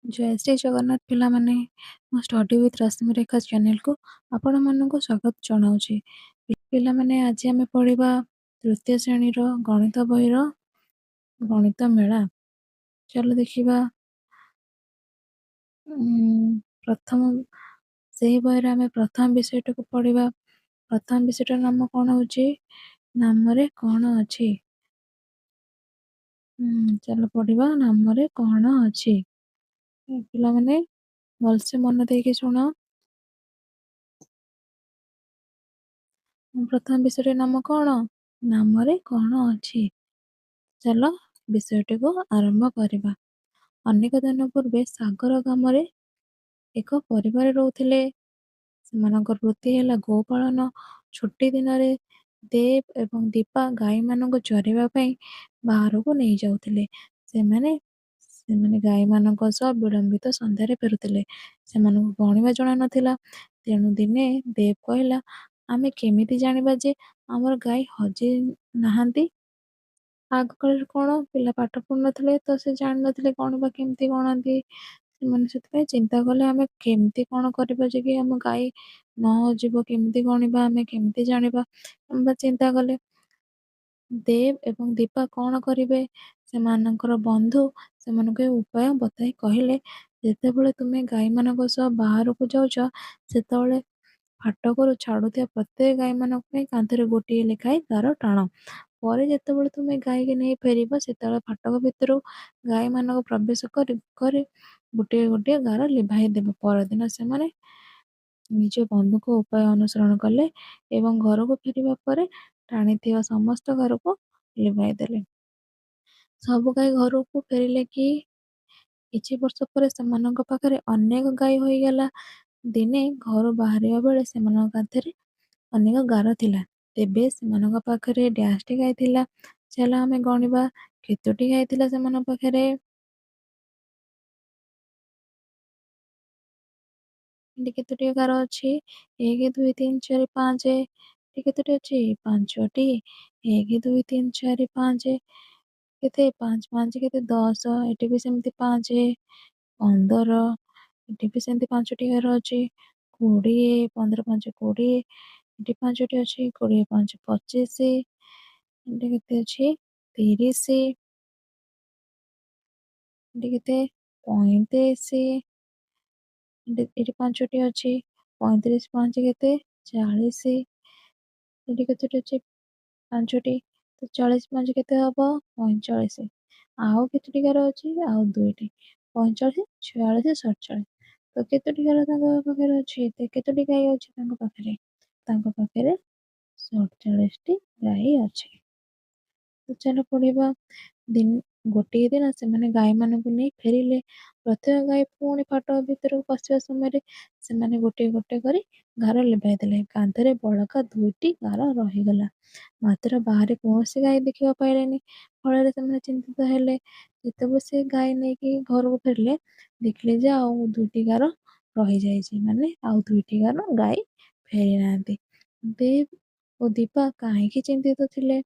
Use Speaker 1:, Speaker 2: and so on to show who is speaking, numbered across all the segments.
Speaker 1: ଜୟ ଶ୍ରୀ ଜଗନ୍ନାଥ ପିଲାମାନେ, ମୁଁ study with ରଶ୍ମି ରେଖା ଚ୍ୟାନେଲକୁ ଆପଣମାନଙ୍କୁ ସ୍ୱାଗତ ଜଣାଉଛି। ପିଲାମାନେ ଆଜି ଆମେ ପଢ଼ିବା ତୃତୀୟ ଶ୍ରେଣୀର ଗଣିତ ବହିର ଗଣିତ ମେଳା। ଚାଲ ଦେଖିବା ପ୍ରଥମ ସେହି ବହିରେ ଆମେ ପ୍ରଥମ ବିଷୟଟିକୁ ପଢ଼ିବା। ପ୍ରଥମ ବିଷୟଟାର ନାମ କ'ଣ ହେଉଛି? ନାମରେ କ'ଣ ଅଛି। ଚାଲ ପଢ଼ିବା ନାମରେ କ'ଣ ଅଛି। ପିଲାମାନେ ଭଲସେ ମନ ଦେଇକି ଶୁଣ। ପ୍ରଥମ ବିଷୟଟିର ନାମ କ'ଣ? ନାମରେ କ'ଣ ଅଛି। ଚାଲ ବିଷୟଟିକୁ ଆରମ୍ଭ କରିବା। ଅନେକ ଦିନ ପୂର୍ବେ ସାଗର ଗ୍ରାମରେ ଏକ ପରିବାର ରହୁଥିଲେ। ସେମାନଙ୍କର ବୃତ୍ତି ହେଲା ଗୋପାଳନ। ଛୁଟି ଦିନରେ ଦେବ ଏବଂ ଦୀପା ଗାଈମାନଙ୍କୁ ଚରାଇବା ପାଇଁ ବାହାରକୁ ନେଇଯାଉଥିଲେ। ସେମାନେ ଗାଈମାନଙ୍କ ସହ ବିଳମ୍ବିତ ସନ୍ଧ୍ୟାରେ ଫେରୁଥିଲେ। ସେମାନଙ୍କୁ ଗଣିବା ଜଣା ନଥିଲା। ତେଣୁ ଦିନେ ଦେବ କହିଲା, ଆମେ କେମିତି ଜାଣିବା ଯେ ଆମର ଗାଈ ହଜି ନାହାନ୍ତି? ଆଗକାଳରେ କ'ଣ ପିଲା ପାଠ ପଢ଼ୁନଥିଲେ, ତ ସେ ଜାଣିନଥିଲେ ଗଣିବା କେମିତି ଗଣନ୍ତି। ସେମାନେ ସେଥିପାଇଁ ଚିନ୍ତା କଲେ, ଆମେ କେମିତି କ'ଣ କରିବା ଯେ କି ଆମ ଗାଈ ନ ହଜିବ, କେମିତି ଗଣିବା, ଆମେ କେମିତି ଜାଣିବା। ଚିନ୍ତା କଲେ। ଦେବ ଏବଂ ଦୀପା କ'ଣ କରିବେ? ସେମାନଙ୍କର ବନ୍ଧୁ ସେମାନଙ୍କୁ ଏ ଉପାୟ ବତାଇ କହିଲେ, ଯେତେବେଳେ ତୁମେ ଗାଈମାନଙ୍କ ସହ ବାହାରକୁ ଯାଉଛ, ସେତେବେଳେ ଫାଟକରୁ ଛାଡ଼ୁଥିବା ପ୍ରତ୍ୟେକ ଗାଈମାନଙ୍କ ପାଇଁ କାନ୍ଧରେ ଗୋଟିଏ ଲେଖାଏଁ ଗାର ଟାଣ। ପରେ ଯେତେବେଳେ ତୁମେ ଗାଈକି ନେଇ ଫେରିବ, ସେତେବେଳେ ଫାଟକ ଭିତରୁ ଗାଈମାନଙ୍କୁ ପ୍ରବେଶ କରି ଗୋଟିଏ ଗୋଟିଏ ଗାର ଲିଭାଇ ଦେବ। ପରଦିନ ସେମାନେ ନିଜ ବନ୍ଧୁଙ୍କ ଉପାୟ ଅନୁସରଣ କଲେ ଏବଂ ଘରକୁ ଫେରିବା ପରେ ଟାଣିଥିବା ସମସ୍ତ ଗାରକୁ ଲିଭାଇ ଦେଲେ। ସବୁ ଗାଈ ଘରକୁ ଫେରିଲେ କି? କିଛି ବର୍ଷ ପରେ ସେମାନଙ୍କ ପାଖରେ ଅନେକ ଗାଈ ହୋଇଗଲା। ଦିନେ ଘରୁ ବାହାରିବା ବେଳେ ସେମାନଙ୍କ କାନ୍ଧରେ ଅନେକ ଗାର ଥିଲା। ତେବେ ସେମାନଙ୍କ ପାଖରେ ଡ୍ୟାସ୍‌ଟି ଗାଈ ଥିଲା। ଚାଲ ଆମେ ଗଣିବା, କେତୋଟି ଗାଈ ଥିଲା ସେମାନଙ୍କ ପାଖରେ। ଏଠି କେତୋଟି ଗାର ଅଛି? 1, 2, 3, 4, 5। ଏଠି କେତୋଟି ଅଛି? 5ଟି। 1, 2, 3, 4, 5 କେତେ? 5, 5 କେତେ? 10। ଏଠି ବି ସେମିତି 5, 15। ଏଠି ବି ସେମିତି 5ଟି ଗାର ଅଛି। 20, 15, 5, 20। ଏଠି 5ଟି ଅଛି। 20, 5, 25। ଏଠି କେତେ ଅଛି? 30। ଏଠି କେତେ? 35। ଏଠି 5ଟି ଅଛି। 35, 5 କେତେ? 40। ଏଠି କେତୋଟି ଅଛି? 5ଟି। ତ 40, 5 କେତେ ହବ? 45। ଆଉ କେତୋଟି ଗାର ଅଛି? ଆଉ 2ଟି। 45, 46, 47। ତ କେତୋଟି ଗାର ତାଙ୍କ ପାଖରେ ଅଛି? କେତୋଟି ଗାଈ ଅଛି ତାଙ୍କ ପାଖରେ? ତାଙ୍କ ପାଖରେ 47ଟି ଗାଈ ଅଛି। ତ ଚାଲ ପଢ଼ିବା। ଗୋଟିଏ ଦିନ ସେମାନେ ଗାଈମାନଙ୍କୁ ନେଇ ଫେରିଲେ। ପ୍ରତ୍ୟେକ ଗାଈ ପୁଣି ଫାଟକ ଭିତରକୁ ପଶିବା ସମୟରେ ସେମାନେ ଗୋଟିଏ ଗୋଟିଏ କରି ଗାର ଲିଭାଇ ଦେଲେ। କାନ୍ଧରେ ବଳକା 2ଟି ଗାର ରହିଗଲା। ମାତ୍ର ବାହାରେ କୌଣସି ଗାଈ ଦେଖିବାକୁ ପାଇଲେନି। ଫଳରେ ସେମାନେ ଚିନ୍ତିତ ହେଲେ। ଯେତେବେଳେ ସେ ଗାଈ ନେଇକି ଘରକୁ ଫେରିଲେ, ଦେଖିଲେ ଯେ ଆଉ 2ଟି ଗାର ରହିଯାଇଛି। ମାନେ ଆଉ 2ଟି ଗାର ଗାଈ ଫେରି ନାହାନ୍ତି। ଦେବ ଓ ଦୀପା କାହିଁକି ଚିନ୍ତିତ ଥିଲେ?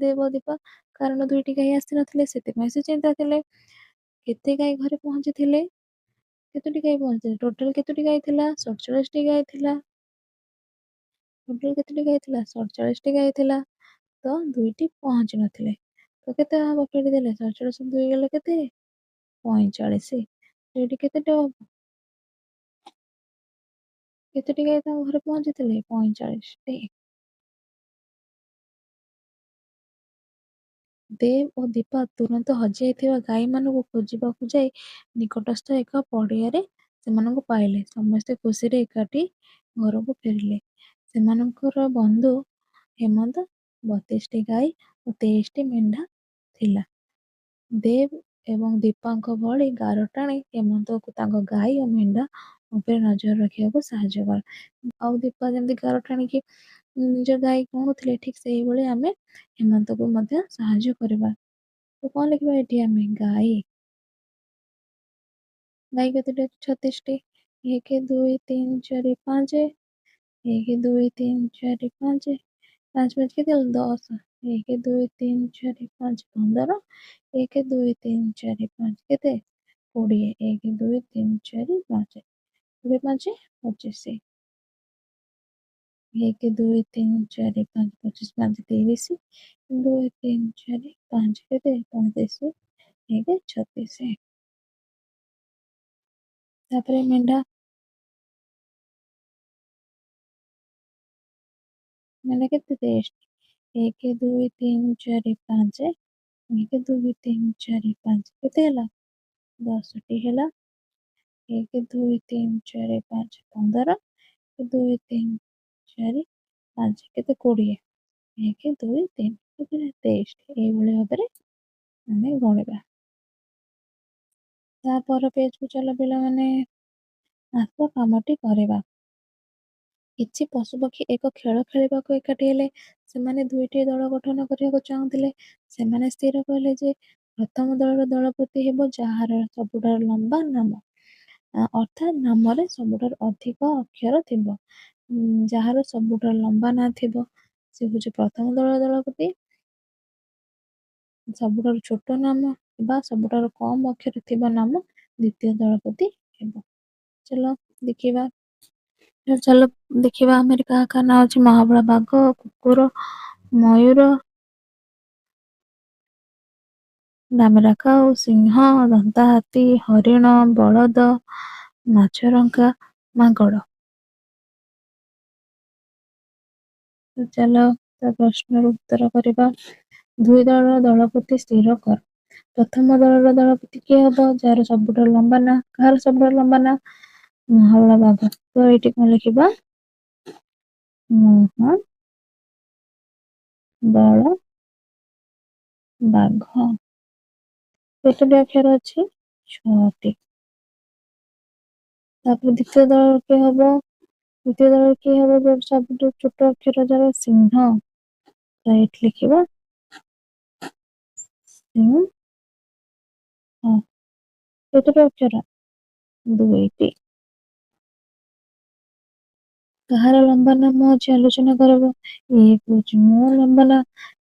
Speaker 1: ଦେବ ଓ ଦୀପା? କାରଣ 2ଟି ଗାଈ ଆସିନଥିଲେ, ସେଥିପାଇଁ ସେ ଚିନ୍ତା ଥିଲେ। କେତେ ଗାଈ ଘରେ ପହଞ୍ଚିଥିଲେ? କେତୋଟି ଗାଈ ପହଞ୍ଚିଥିଲେ? ଟୋଟାଲ କେତୋଟି ଗାଈ ଥିଲା? 47ଟି ଗାଈ ଥିଲା। ଟୋଟାଲ କେତୋଟି ଗାଈ ଥିଲା? 47ଟି ଗାଈ ଥିଲା। ତ 2ଟି ପହଞ୍ଚି ନଥିଲେ। ତ କେତେ ହବ? ଫେରିଦେଲେ। 47 2 ଗଲେ କେତେ? 45। ଏଇଠି କେତେଟା ହବ? କେତୋଟି ଗାଈ ତାଙ୍କ ଘରେ ପହଞ୍ଚିଥିଲେ? 45ଟି। ଦେବ ଓ ଦୀପା ତୁରନ୍ତ ହଜିଯାଇଥିବା ଗାଈମାନଙ୍କୁ ଖୋଜିବାକୁ ଯାଇ ନିକଟସ୍ଥ ଏକ ପଡ଼ିଆରେ ସେମାନଙ୍କୁ ପାଇଲେ। ସମସ୍ତେ ଖୁସିରେ ଏକାଠି ଘରକୁ ଫେରିଲେ। ସେମାନଙ୍କର ବନ୍ଧୁ ହେମନ୍ତ 32ଟି ଗାଈ ଓ 23ଟି ମେଣ୍ଢା ଥିଲା। ଦେବ ଏବଂ ଦୀପାଙ୍କ ଭଳି ଗାର ଟାଣି ହେମନ୍ତକୁ ତାଙ୍କ ଗାଈ ଓ ମେଣ୍ଢା ଉପରେ ନଜର ରଖିବାକୁ ସାହାଯ୍ୟ କଲା। ଆଉ ଦୀପା ଯେମିତି ଗାର ଟାଣିକି ନିଜ ଗାଈ ଗଣୁଥିଲେ, ଠିକ୍ ସେଇଭଳି ଆମେ ହେମନ୍ତକୁ ମଧ୍ୟ ସାହାଯ୍ୟ କରିବା। ତ କ'ଣ ଲେଖିବା ଏଠି ଆମେ? ଗାଈ କେତୋଟି ଅଛି? 36ଟି। 1, 2, 3, 4, 5। 1, 2, 3, 4, 5। 5, 5 କେତେ ହେଲା? 10। 1 2 3 4 5 15 1 2 3 4 5 କେତେ 20 1 2 3 4 5 20 5 25 1 2 3 4 5 25 5 30 2 3 4 5 କେତେ 35 1 36 ତାପରେ ମେଣ୍ଢା ମେଣ୍ଢା କେତେ 23 1 2 3 4 5 1 2 3 4 5 କେତେ ହେଲା 10ଟି ହେଲା 1 2 3 4 5 15 2 3 4 5 କେତେ 20 1 2 3 କେତେ 23 ଏଇଭଳି ଭାବରେ ଆମେ ଗଣିବା ତାପର ପେଜକୁ ଚାଲ ପିଲାମାନେ ଆସ କାମଟି କରିବା କିଛି ପଶୁପକ୍ଷୀ ଏକ ଖେଳ ଖେଳିବାକୁ ଏକାଠି ହେଲେ ସେମାନେ ଦୁଇଟି ଦଳ ଗଠନ କରିବାକୁ ଚାହୁଁଥିଲେ ସେମାନେ ସ୍ଥିର କଲେ ଯେ ପ୍ରଥମ ଦଳର ଦଳପତି ହେବ ଯାହାର ସବୁଠାରୁ ଲମ୍ବା ନାମ ଅର୍ଥାତ୍ ନାମରେ ସବୁଠାରୁ ଅଧିକ ଅକ୍ଷର ଥିବ ଯାହାର ସବୁଠାରୁ ଲମ୍ବା ନାଁ ଥିବ ସେ ହଉଛି ପ୍ରଥମ ଦଳର ଦଳପତି ସବୁଠାରୁ ଛୋଟ ନାମ ବା ସବୁଠାରୁ କମ ଅକ୍ଷର ଥିବା ନାମ ଦ୍ୱିତୀୟ ଦଳପତି ହେବ ଚାଲ ଦେଖିବା ଚାଲ ଦେଖିବା ଆମର କାହା କାହା ନାଁ ଅଛି ମହାବଳ ବାଘ କୁକୁର ମୟୂର ଦାମିରା କାଉ ସିଂହ ଦନ୍ତା ହାତୀ ହରିଣ ବଳଦ ମାଛରଙ୍କା ମାଙ୍କଡ ଚାଲ ତା ପ୍ରଶ୍ନର ଉତ୍ତର କରିବା ଦୁଇ ଦଳର ଦଳପତି ସ୍ଥିର କର ପ୍ରଥମ ଦଳର ଦଳପତି କିଏ ହବ ଯାହାର ସବୁଠାରୁ ଲମ୍ବା ନା କାହାର ସବୁଠାରୁ ଲମ୍ବା ନା ମହାବଳ ବାଘ ତ ଏଇଠି କଣ ଲେଖିବା ମହାବଳ ବାଘ କେତୋଟି ଅକ୍ଷର ଅଛି 6ଟି ତାପରେ ଦ୍ୱିତୀୟ ଦଳ କିଏ ହବ ଦ୍ୱିତୀୟ ଦଳ କିଏ ହବ ସବୁଠୁ ଛୋଟ ଅକ୍ଷର ଯାର ସିଂହ ତ ଏଇଠି ଲେଖିବା ସିଂହ କେତୋଟି ଅକ୍ଷର 2ଟି କାହାର ଲମ୍ବା ନାମ ଅଛି ଆଲୋଚନା କରିବ ଇଏ କହୁଛି ମୋ ଲମ୍ବା ନା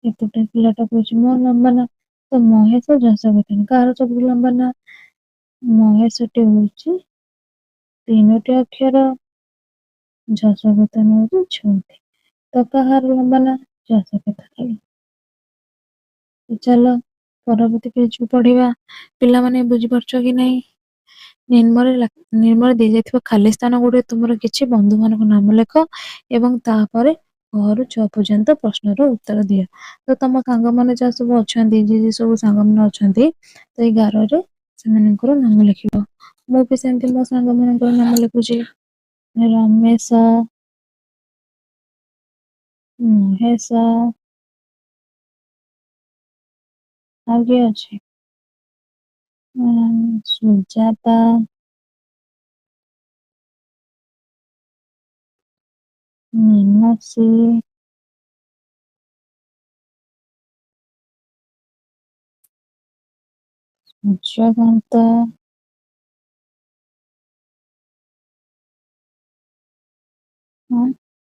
Speaker 1: ଏପଟେ ପିଲାଟା କହୁଛି ମୋ ଲମ୍ବା ନା ତ ମହେଶ ଯଶୋବର୍ତ୍ତନ କାହାର ସବୁଠୁ ଲମ୍ବା ନା ମହେଶଟି ହଉଛି 3ଟି ଅକ୍ଷର ଯଶୋବର୍ତ୍ତନ ହଉଛି 6ଟି ତ କାହାର ଲମ୍ବା ନା ଯଶୋବର୍ତ୍ତନ ଚାଲ ପରବର୍ତ୍ତୀ ପେଜକୁ ପଢିବା ପିଲାମାନେ ବୁଝିପାରୁଛ କି ନାହିଁ ନିମ୍ନରେ ଦିଆଯାଇଥିବା ଖାଲି ସ୍ଥାନ ଗୁଡିକ ତୁମର କିଛି ବନ୍ଧୁ ମାନଙ୍କ ନାମ ଲେଖ ଏବଂ ତାପରେ ଘରୁ 6 ପର୍ଯ୍ୟନ୍ତ ପ୍ରଶ୍ନର ଉତ୍ତର ଦିଅ ତ ତମ ସାଙ୍ଗମାନେ ଯାହା ସବୁ ଅଛନ୍ତି ଯିଏ ସବୁ ସାଙ୍ଗମାନେ ଅଛନ୍ତି ତ ଏଇ ଗାରରେ ସେମାନଙ୍କର ନାମ ଲେଖିବ ମୁଁ ବି ସେମିତି ମୋ ସାଙ୍ଗ ମାନଙ୍କର ନାମ ଲେଖୁଛି ରମେଶ ମହେଶ ଆଉ କିଏ ଅଛି ସୁଜାତା ମୀନାକ୍ଷୀ ସୂର୍ଯ୍ୟକାନ୍ତ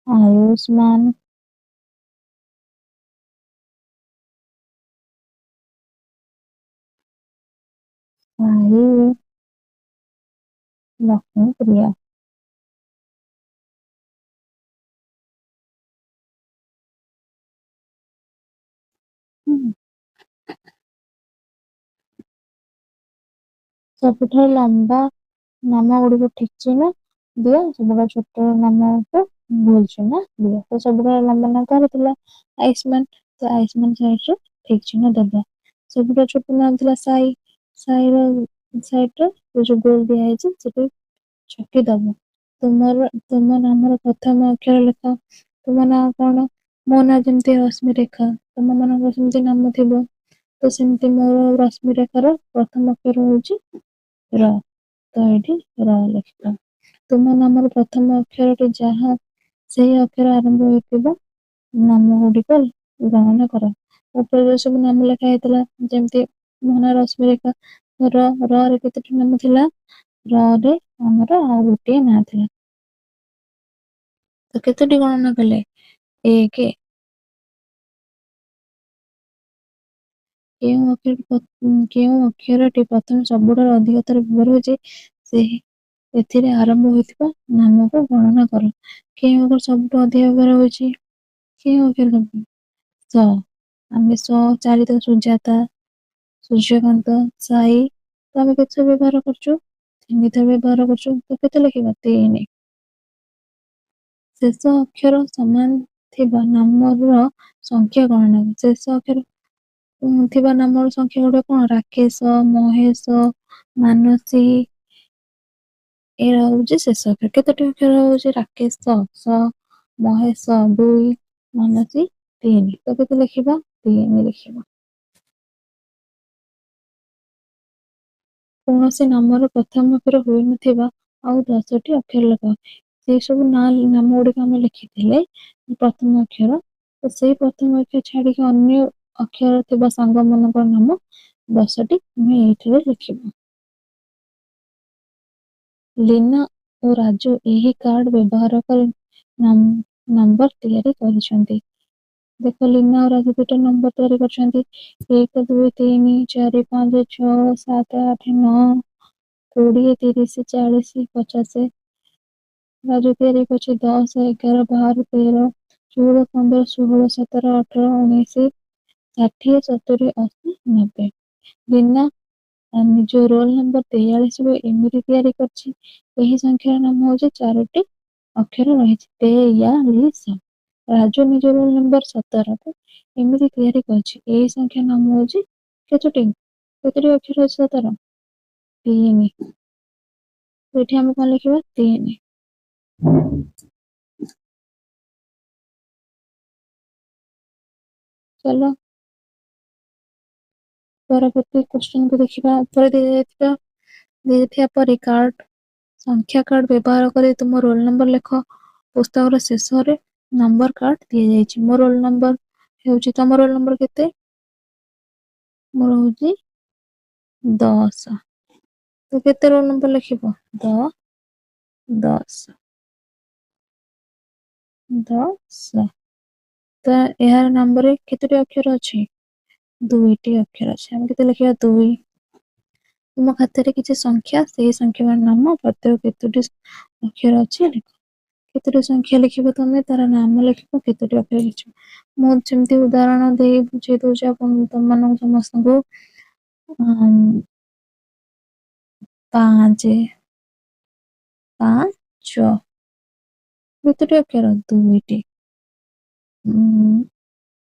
Speaker 1: ଆୟୁଷ୍ମାନ ସାଇ ଲକ୍ଷ୍ମୀପ୍ରିୟା ସବୁଠାରୁ ଲମ୍ବା ନାମ ଗୁଡିକ ଠିକ ଚିହ୍ନ ଦିଅ ସବୁଠାରୁ ଛୋଟ ନାମକୁ ଭୁଲ ଚିହ୍ନ ଦିଅ ତ ସବୁଠାରୁ ଲମ୍ବା ନାମ କାହାର ଥିଲା ଆୟୁଷ୍ମାନ ତ ଆୟୁଷ୍ମାନ ସାଇଡରେ ଠିକ ଚିହ୍ନ ଦେବା ସବୁଠାରୁ ଛୋଟ ନାମ ଥିଲା ସାଇ ସାଇର ସାଇଡରେ ଯୋଉ ଗୋଲ ଦିଆ ହେଇଛି ସେଠି ଛକି ଦବ ତୁମ ନାମର ପ୍ରଥମ ଅକ୍ଷର ଲେଖ ତୁମ ନାଁ କଣ ମୋ ନାଁ ଯେମିତି ରଶ୍ମିରେଖା ତମ ମାନଙ୍କର ସେମିତି ନାମ ଥିବ ତ ସେମିତି ମୋର ରଶ୍ମିରେଖାର ପ୍ରଥମ ଅକ୍ଷର ହଉଛି ର ତ ଏଇଠି ର ଲେଖିବା ତୁମ ନାମର ପ୍ରଥମ ଅକ୍ଷରଟି ଯାହା ସେହି ଅକ୍ଷର ଆରମ୍ଭ ହୋଇଥିବା ନାମ ଗୁଡିକ ଗ୍ରହଣ କର ଉପରେ ଯୋଉ ସବୁ ନାମ ଲେଖା ହେଇଥିଲା ଯେମିତି ମୋ ନାଁ ରଶ୍ମିରେଖା ର ରେ କେତୋଟି ନାମ ଥିଲା ର ରେ ଆମର ଆଉ ଗୋଟିଏ ନାଁ ଥିଲା ତ କେତୋଟି ଗଣନା କଲେ 1 କେଉଁ ଅକ୍ଷରଟି ପ୍ରଥମେ ସବୁଠାରୁ ଅଧିକ ଥର ବ୍ୟବହାର ହେଉଛି ସେହି ଏଥିରେ ଆରମ୍ଭ ହୋଇଥିବା ନାମକୁ ଗଣନା କର। କେଉଁ ଅକ୍ଷର ସବୁଠୁ ଅଧିକ ବ୍ୟବହାର ହେଉଛି? କେଉଁ ଅକ୍ଷର? ସ। ଆମେ ସ 4 ଥର ସୁଜାତା, ସୂର୍ଯ୍ୟକାନ୍ତ, ସାଇ। ତ ଆମେ କେତେ ଥର ବ୍ୟବହାର କରୁଛୁ? 3 ଥର ବ୍ୟବହାର କରୁଛୁ। ତ କେତେ ଲେଖିବା? 3। ଶେଷ ଅକ୍ଷର ସମାନ ଥିବା ନାମର ସଂଖ୍ୟା ଗଣନା କର। ଶେଷ ଅକ୍ଷର ଥିବା ନାମର ସଂଖ୍ୟା ଗୁଡିକ କଣ? ରାକେଶ, ମହେଶ, ମାନସୀ। ଏରା ହଉଛି ଶେଷ ଅକ୍ଷର। କେତୋଟି ଅକ୍ଷର ହଉଛି? ରାକେଶ ସ, ମହେଶ 2, ମାନସୀ 3। ତ କେତେ ଲେଖିବା? 3 ଲେଖିବା। କୌଣସି ନାମର ପ୍ରଥମ ଅକ୍ଷର ହୋଇନଥିବା ଆଉ 10ଟି ଅକ୍ଷର ଲେଖ। ସେଇ ସବୁ ନାମ ଗୁଡିକ ଆମେ ଲେଖିଥିଲେ ପ୍ରଥମ ଅକ୍ଷର, ତ ସେଇ ପ୍ରଥମ ଅକ୍ଷର ଛାଡିକି ଅନ୍ୟ ଅକ୍ଷର ଥିବା ସାଙ୍ଗ ମାନଙ୍କର ନାମ 10ଟି ଆମେ ଏଇଥିରେ ଲେଖିବା। ଲିନା ଓ ରାଜୁ ଏହି କାର୍ଡ ବ୍ୟବହାର କରି ନମ୍ବର ତିଆରି କରିଛନ୍ତି। ଦେଖ, ଲିନା ଓ ରାଜୁ ଦୁଇଟା ନମ୍ବର ତିଆରି କରିଛନ୍ତି। 1, 2, 3, 4, 5, 6, 7, 8, 9, 20, 30, 40, 50। ରାଜୁ ତିଆରି କରିଛି 10, 11, 12, 13, 14, 15, 16, 17, 18, 19, 60, 70, 80, 90। ଲିନା ନିଜ ରୋଲ ନମ୍ବର 43କୁ ଏମିତି ତିଆରି କରିଛି। ଏହି ସଂଖ୍ୟାର ନାମ ହଉଛି 4ଟି ଅକ୍ଷର ରହିଛି 43। ରାଜୁ ନିଜ ରୋଲ ନମ୍ବର 17କୁ ଏମିତି ତିଆରି କରିଛି। ଏହି ସଂଖ୍ୟା ନାମ ହଉଛି କେତୋଟି ଅକ୍ଷର ଅଛି 17? 3। ଏଠି ଆମେ କଣ ଲେଖିବା? 3। ଚାଲ ପରବର୍ତ୍ତୀ କ୍ୱେଶ୍ଚନକୁ ଦେଖିବା। ଉପରେ ଦିଆଯାଇଥିବା ପରି ସଂଖ୍ୟା କାର୍ଡ ବ୍ୟବହାର କରି ତୁମ ରୋଲ ନମ୍ବର ଲେଖ। ପୁସ୍ତକର ଶେଷରେ ନମ୍ବର କାର୍ଡ ଦିଆଯାଇଛି। ମୋ ରୋଲ ନମ୍ବର ହେଉଛି, ତମ ରୋଲ ନମ୍ବର କେତେ? ମୋର ହଉଛି 10। ତ କେତେ ରୋଲ ନମ୍ବର ଲେଖିବ? 10। ତ ଏହାର ନାମରେ କେତୋଟି ଅକ୍ଷର ଅଛି? 2ଟି ଅକ୍ଷର ଅଛି। ଆମେ କେତେ ଲେଖିବା? 2। ତୁମ ଖାତାରେ କିଛି ସଂଖ୍ୟା, ସେଇ ସଂଖ୍ୟାର ନାମ ପ୍ରତ୍ୟେକ କେତୋଟି ଅକ୍ଷର ଅଛି ଲେଖ। କେତୋଟି ସଂଖ୍ୟା ଲେଖିବ ତମେ, ତାର ନାମ ଲେଖିବ, କେତୋଟି ଅକ୍ଷର ଲେଖିବ। ମୁଁ ଯେମିତି ଉଦାହରଣ ଦେଇ ବୁଝେଇ ଦଉଛି ତମମାନଙ୍କୁ ସମସ୍ତଙ୍କୁ। 5, 5। କେତୋଟି ଅକ୍ଷର? 2ଟି।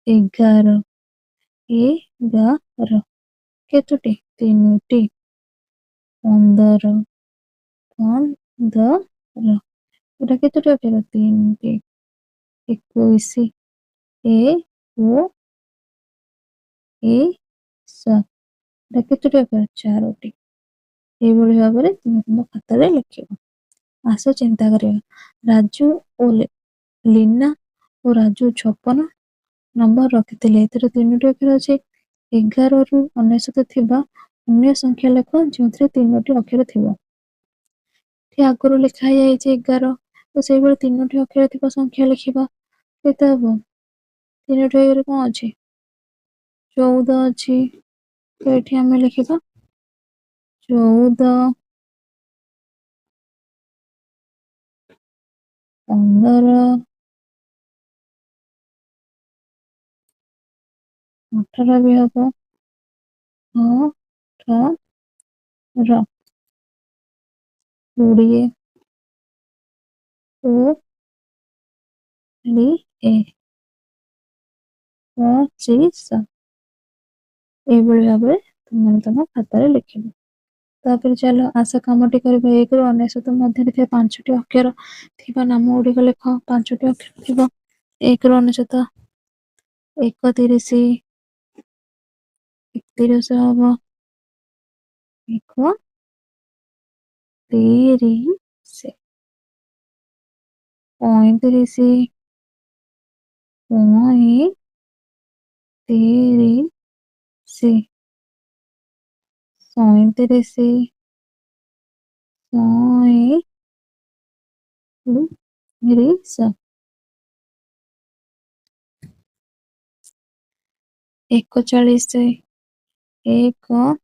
Speaker 1: 11, 11। କେତୋଟି? 3ଟି। 15, 15। ଏଟା କେତୋଟି ଅକ୍ଷର? 3ଟି। 21, 21। ଏଟା କେତୋଟି ଅକ୍ଷର? 4ଟି। ଏଇଭଳି ଭାବରେ ତୁମେ ତୁମ ଖାତାରେ ଲେଖିବ। ଆସ ଚିନ୍ତା କରିବା। ରାଜୁ ଓ ଲିନା ଓ ରାଜୁ 56 ନମ୍ବର ରଖିଥିଲେ। ଏଥିରେ 3ଟି ଅକ୍ଷର ଅଛି। 11ରୁ 99 ଥିବା ଅନ୍ୟ ସଂଖ୍ୟା ଲେଖ ଯେଉଁଥିରେ 3ଟି ଅକ୍ଷର ଥିବ। ଏଠି ଆଗରୁ ଲେଖା ହେଇଯାଇଛି 11, ତ ସେଇଭଳି 3ଟି ଅକ୍ଷର ଥିବା ସଂଖ୍ୟା ଲେଖିବା। କେତେ ହବ? 3ଟି ଅକ୍ଷର କଣ ଅଛି? 14 ଅଛି। ତ ଏଠି ଆମେ ଲେଖିବା 14, 15, 18 ବି ହବ, 18, 20, 25। ଏଇଭଳି ଭାବରେ ତୁମେ ତମ ଖାତାରେ ଲେଖିବ। ତାପରେ ଚାଲ ଆସ କାମଟି କରିବା। 1ରୁ 99 ମଧ୍ୟରେ ଥିବା 5ଟି ଅକ୍ଷର ଥିବା ନାମ ଗୁଡ଼ିକ ଲେଖ। 5ଟି ଅକ୍ଷର ଥିବ। 1ରୁ 99, 31, 31 ହବ, 31, 35, 37, 41, 41।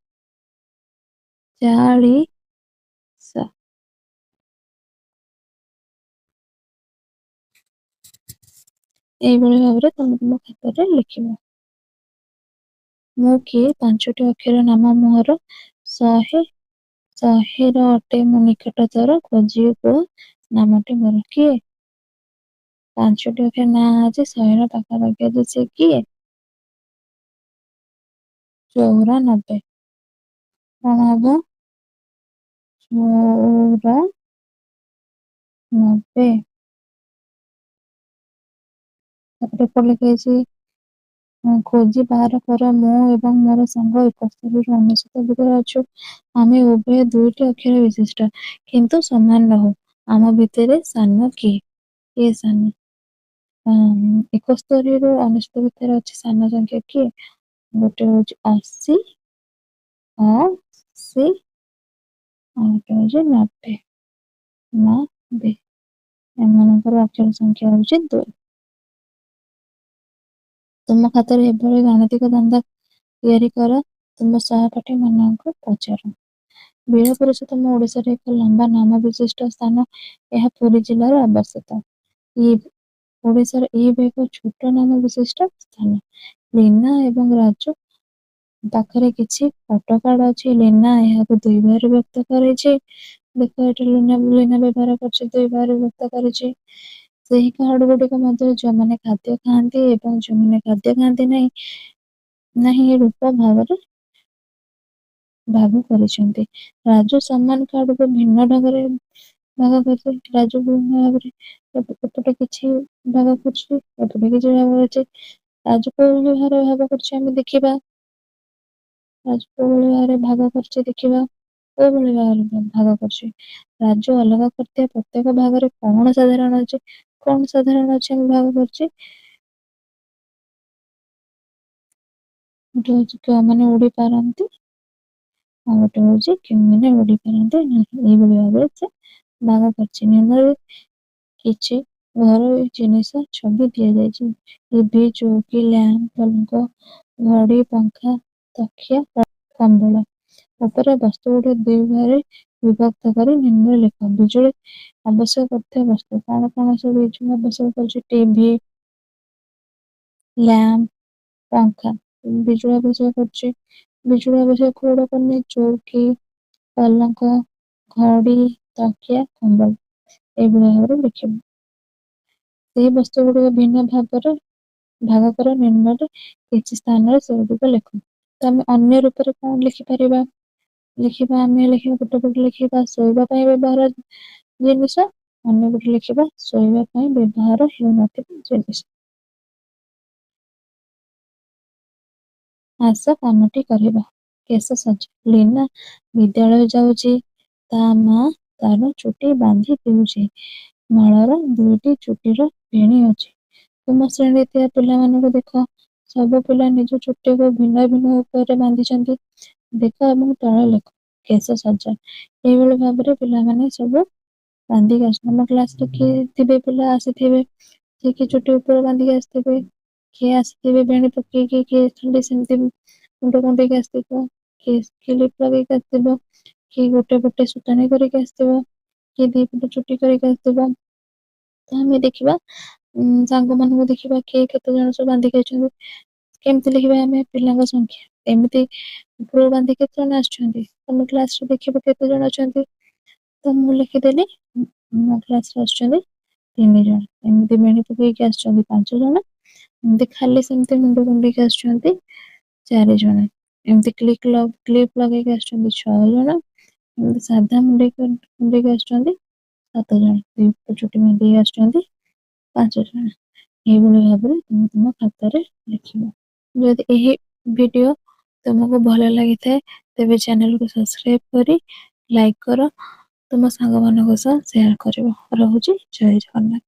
Speaker 1: ଏଇଭଳି ଭାବରେ ତମେ ତୁମ ଖାତାରେ ଲେଖିବ। ମୁଁ କିଏ? 5ଟି ଅକ୍ଷର ନାମ ମୋହର। ଶହେର ଅଟେ ମୁଁ ନିକଟତର। ଖୋଜି କୁହ ନାମଟି ମୋର। କିଏ? 5ଟି ଅକ୍ଷର ନାଁ ଅଛି, 100ର ପାଖାପାଖି ଅଛି, ସେ କିଏ? 94। କଣ ହବ? 94। ତାପରେ ଏପଟେ ଲେଖାଯାଇଛି, ଖୋଜି ବାହାର କର ମୁଁ ଏବଂ ମୋର ସାଙ୍ଗ 71ରୁ 99 ଭିତରେ ଅଛୁ। ଆମେ ଉଭୟ 2ଟି ଅକ୍ଷର ବିଶିଷ୍ଟ, କିନ୍ତୁ ସମାନ ନୁହଁ। ଆମ ଭିତରେ ସାନ କିଏ? କିଏ ସାନ? 71ରୁ 99 ଭିତରେ ଅଛି ସାନ ସଂଖ୍ୟା କିଏ? ଗୋଟେ ହଉଛି 80, 80, ଆଉ ଗୋଟେ ହଉଛି 90। 90। ଏମାନଙ୍କର ଅକ୍ଷର ସଂଖ୍ୟା ହଉଛି 2। ତୁମ ଖାତାରେ ଏଭଳି ଗାଣିତିକ ଧନ୍ଦା ତିଆରି କର। ତୁମ ସହପାଠୀ ମାନଙ୍କୁ ପଚାର। ବୀରପୁରୁଷୋତ୍ତମ ଓଡ଼ିଶାର ଏକ ଲମ୍ବା ନାମ ବିଶିଷ୍ଟ ସ୍ଥାନ। ଏହା ପୁରୀ ଜିଲ୍ଲାରେ ଅବସ୍ଥିତ। ଓଡ଼ିଶାର ଏକ ଛୋଟ ନାମ ବିଶିଷ୍ଟ ସ୍ଥାନ। ଲୀନା ଏବଂ ରାଜୁ ପାଖରେ କିଛି ଫଟୋ କାର୍ଡ ଅଛି। ଲୀନା ଏହାକୁ 2 ଭାଗରେ ବ୍ୟକ୍ତ କରିଛି। ଦେଖ, ଏଠି ଲୀନା ବ୍ୟବହାର କରିଛି, 2 ଭାଗରେ ବ୍ୟକ୍ତ କରିଛି। ସେହି କାର୍ଡ ଗୁଡିକ ମଧ୍ୟରେ ଯେଉଁମାନେ ଖାଦ୍ୟ ଖାଆନ୍ତି ଏବଂ ଯେଉଁମାନେ ଖାଦ୍ୟ ଖାଆନ୍ତି ନାହିଁ ରୂପ ଭାବରେ ଭାଗ କରିଛନ୍ତି। ରାଜୁ ସମାନ କାର୍ଡକୁ ଭିନ୍ନ ଢଙ୍ଗରେ ଭାଗ କରିଛି। ରାଜୁ ବିଭିନ୍ନ ଭାବରେ ଏପଟେ କିଛି ଭାଗ କରୁଛି, ଏପଟେ କିଛି ଭାଗ କରୁଛି। ରାଜୁ କୋଉ ଭାବରେ ଭାଗ କରୁଛି ଆମେ ଦେଖିବା। ରାଜୁ କୋଉ ଭାବରେ ଭାଗ କରୁଛି ଦେଖିବା। କୋଉଭଳି ଭାବରେ ଭାଗ କରୁଛି। ରାଜୁ ଅଲଗା କରିଥିବା ପ୍ରତ୍ୟେକ ଭାଗରେ କଣ ସାଧାରଣ ଅଛି? କଣ ସାଧାରଣ ଅଛି ଆମେ ଭାଗ କରୁଛି? ଗୋଟେ ହଉଛି କେଉଁମାନେ ଉଡି ପାରନ୍ତି, ଆଉ ଗୋଟେ ହଉଛି କେଉଁମାନେ ଉଡି ପାରନ୍ତି ନାହିଁ। ଏଇଭଳି ଭାବରେ ସେ ଭାଗ କରିଛି। ନିମ୍ନରେ କିଛି ଘରୋଇ ଜିନିଷ ଛବି ଦିଆଯାଇଛି। ଟିଭି, ଚୌକି, ଲ୍ୟାମ୍ପ, ପଲଙ୍କ, ଘଡି, ପଙ୍ଖା, ତକିଆ, କମ୍ବଳ। ଉପରେ ବସ୍ତୁ ଗୁଡ଼ିକ 2 ଭାଗରେ ବିଭକ୍ତ କରି ନିମ୍ନରେ ଲେଖ। ବିଜୁଳି ଆବଶ୍ୟକ କରୁଥିବା ବସ୍ତୁ କଣ କଣ ସବୁ ବିଜୁଳି ଆବଶ୍ୟକ କରୁଛି? ଟିଭି, ଲ୍ୟାମ୍ପ, ପଙ୍ଖା ବିଜୁଳି ଆବଶ୍ୟକ କରୁଛି। ବିଜୁଳି ଆବଶ୍ୟକ କୋଉଟା କରୁନି? ଚୌକି, ପଲଙ୍କ, ଘଡି, ତକିଆ, କମ୍ବଳ। ଏଇଭଳି ଭାବରେ ଲେଖିବୁ। ସେହି ବସ୍ତୁ ଗୁଡ଼ିକ ଭିନ୍ନ ଭାଗରେ ଭାଗ କର। ନିମ୍ନରେ କିଛି ସ୍ଥାନରେ ସେଗୁଡ଼ିକ ଲେଖ। ତ ଆମେ ଅନ୍ୟ ରୂପରେ କଣ ଲେଖିପାରିବା? ଆମେ ଗୋଟେ ପଟେ ଲେଖିବା ଶୋଇବା ପାଇଁ ବ୍ୟବହାର ଜିନିଷ, ଅନ୍ୟ ପଟେ ଲେଖିବା ଶୋଇବା ପାଇଁ ବ୍ୟବହାର ହେଉନଥିବା ଜିନିଷ। ଆସ କାମଟି କରିବା। କେଶ ସଜା। ଲୀନା ବିଦ୍ୟାଳୟ ଯାଉଛି। ତା ମା ତାର ଚୁଟି ବାନ୍ଧି ଦେଉଛି। ମାଳର 2ଟି ଚୁଟିର ବେଣୀ ଅଛି। ତୁମ ଶ୍ରେଣୀରେ ଥିବା ପିଲାମାନଙ୍କୁ ଦେଖ। ସବୁ ପିଲା ନିଜ ଚୁଟିକୁ ଭିନ୍ନ ଭିନ୍ନ ଉପାୟରେ ବାନ୍ଧିଛନ୍ତି। ଦେଖ ଏବଂ ତଳେ ଲେଖ। କେଶ ସଜା। ଏଇଭଳି ଭାବରେ ପିଲାମାନେ ସବୁ ବାନ୍ଧିକି ଆସୁଛନ୍ତି। ଆମ କ୍ଲାସରେ କିଏ ଥିବେ ପିଲା ଆସିଥିବେ, କିଏ କିଏ ଚୁଟି ଉପରେ ବାନ୍ଧିକି ଆସିଥିବେ, କିଏ ଆସିଥିବେ ବେଣୀ ପକେଇକି, କିଏ ଖାଲି ସେମିତି ମୁଣ୍ଡ କୁଣ୍ଡେଇକି ଆସିଥିବ, କିଏ କ୍ଲିପ ଲଗେଇକି ଆସିଥିବ, କିଏ ଗୋଟେ ପଟେ ସୁତାଣି କରିକି ଆସିଥିବ, କିଏ 2 ପଟେ ଚୁଟି କରିକି ଆସିଥିବ। ତ ଆମେ ଦେଖିବା, ସାଙ୍ଗମାନଙ୍କୁ ଦେଖିବା କିଏ କେତେ ଜଣ ସବୁ ବାନ୍ଧିକି ଆସିଛନ୍ତି। କେମିତି ଲେଖିବା ଆମେ? ପିଲାଙ୍କ ସଂଖ୍ୟା। ଏମିତି ଉପରକୁ ବାନ୍ଧି କେତେ ଜଣ ଆସୁଛନ୍ତି? ତମ କ୍ଲାସରେ ଦେଖିବ କେତେ ଜଣ ଅଛନ୍ତି। ତ ମୁଁ ଲେଖିଦେଲି ମୋ କ୍ଲାସରେ ଆସୁଛନ୍ତି 3 ଜଣ। ଏମିତି ବେଣୀ ପକେଇକି ଆସୁଛନ୍ତି 5 ଜଣ। ଏମିତି ଖାଲି ସେମିତି ମୁଣ୍ଡ କୁଣ୍ଡେଇକି ଆସୁଛନ୍ତି 4 ଜଣ। ଏମିତି କ୍ଲିପ ଲଗେଇକି ଆସୁଛନ୍ତି 6 ଜଣ। ଏମିତି ସାଧା କୁଣ୍ଡେଇକି ଆସୁଛନ୍ତି 7 ଜଣ। 2 ପଟ ଚୁଟି ବାନ୍ଧିକି ଆସୁଛନ୍ତି 5 ଜଣ। ଏଇଭଳି ଭାବରେ ତୁମେ ତୁମ ଖାତାରେ ଲେଖିବ। ଯଦି ଏହି ଭିଡିଓ ତୁମକୁ ଭଲ ଲାଗିଥାଏ, ତେବେ ଚ୍ୟାନେଲକୁ ସବସ୍କ୍ରାଇବ କରି ଲାଇକ୍ କର। ତୁମ ସାଙ୍ଗମାନଙ୍କ ସହ ସେୟାର କରିବ। ରହୁଛି। ଜୟ ଜଗନ୍ନାଥ।